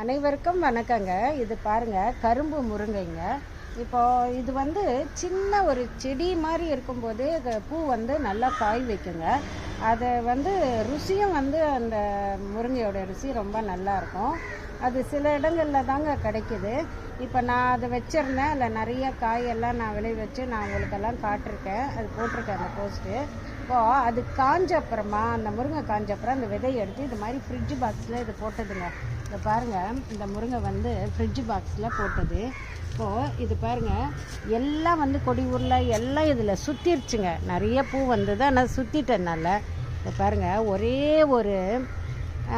அனைவருக்கும் வணக்கங்க. இது பாருங்க, கரும்பு முருங்கைங்க. இப்போது இது வந்து சின்ன ஒரு செடி மாதிரி இருக்கும்போது பூ வந்து நல்லா காய் வைக்குங்க. அதை வந்து ருசியும் வந்து அந்த முருங்கையோட ருசி ரொம்ப நல்லாயிருக்கும். அது சில இடங்களில் தாங்க கிடைக்கிது. இப்போ நான் அதை வச்சுருந்தேன், அதில் நிறைய காயெல்லாம் நான் விளைவிச்சு நான் உங்களுக்கெல்லாம் காட்டிருக்கேன், அது போட்டிருக்கேன் அந்த போஸ்ட்டு. இப்போது அது காஞ்ச அப்புறமா, அந்த முருங்கை காஞ்ச அப்புறம் அந்த விதையை எடுத்து இது மாதிரி ஃப்ரிட்ஜ் பாக்ஸில் இது போட்டதுங்க. இதை பாருங்கள், இந்த முருங்கை வந்து ஃப்ரிட்ஜ் பாக்ஸில் போட்டது. இப்போது இது பாருங்கள், எல்லாம் வந்து கொடி உருளை எல்லாம் இதில் சுற்றிருச்சுங்க. நிறைய பூ வந்தது, ஆனால் சுற்றிட்டனால இதை பாருங்கள், ஒரே ஒரு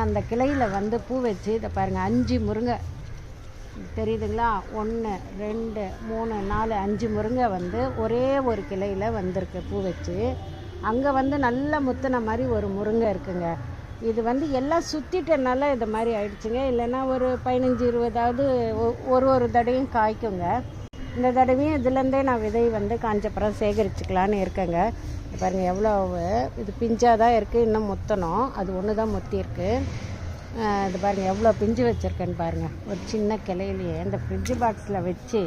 அந்த கிளையில் வந்து பூ வச்சு இதை பாருங்கள், 5 முருங்கை தெரியுதுங்களா? 1 2 3 4 5 முருங்கை வந்து ஒரே ஒரு கிளையில் வந்திருக்கு பூ வச்சு. அங்கே வந்து நல்லா முத்தின மாதிரி ஒரு முருங்கை இருக்குங்க. இது வந்து எல்லாம் சுற்றிட்டனால இது மாதிரி ஆயிடுச்சுங்க. இல்லைன்னா ஒரு 15-20 ஒரு தடவையும் காய்க்குங்க. இந்த தடவையும் இதுலேருந்தே நான் விதை வந்து காஞ்சப்புறம் சேகரிச்சுக்கலான்னு இருக்கேங்க. பாருங்கள், எவ்வளோ இது பிஞ்சாக தான் இருக்குது, இன்னும் முத்தணும். அது ஒன்று தான் முத்திருக்கு. இது பாருங்கள், எவ்வளோ பிஞ்சு வச்சுருக்கேன்னு பாருங்கள். ஒரு சின்ன கிளையிலேயே இந்த ஃப்ரிட்ஜ் பாக்ஸில் வச்சு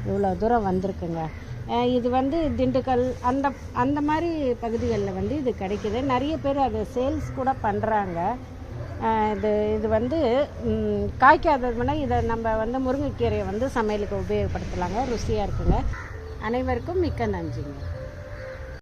இவ்வளோ தூரம் வந்திருக்குங்க. இது வந்து திண்டுக்கல் அந்த மாதிரி பகுதிகளில் வந்து இது கிடைக்கிது. நிறைய பேர் அதை சேல்ஸ் கூட பண்ணுறாங்க. இது வந்து காய்க்காததுனா இதை நம்ம வந்து முருங்கைக்கீரையை வந்து சமையலுக்கு உபயோகப்படுத்தலாங்க. ருசியாக இருக்குங்க. அனைவருக்கும் மிக்க நன்றிங்க.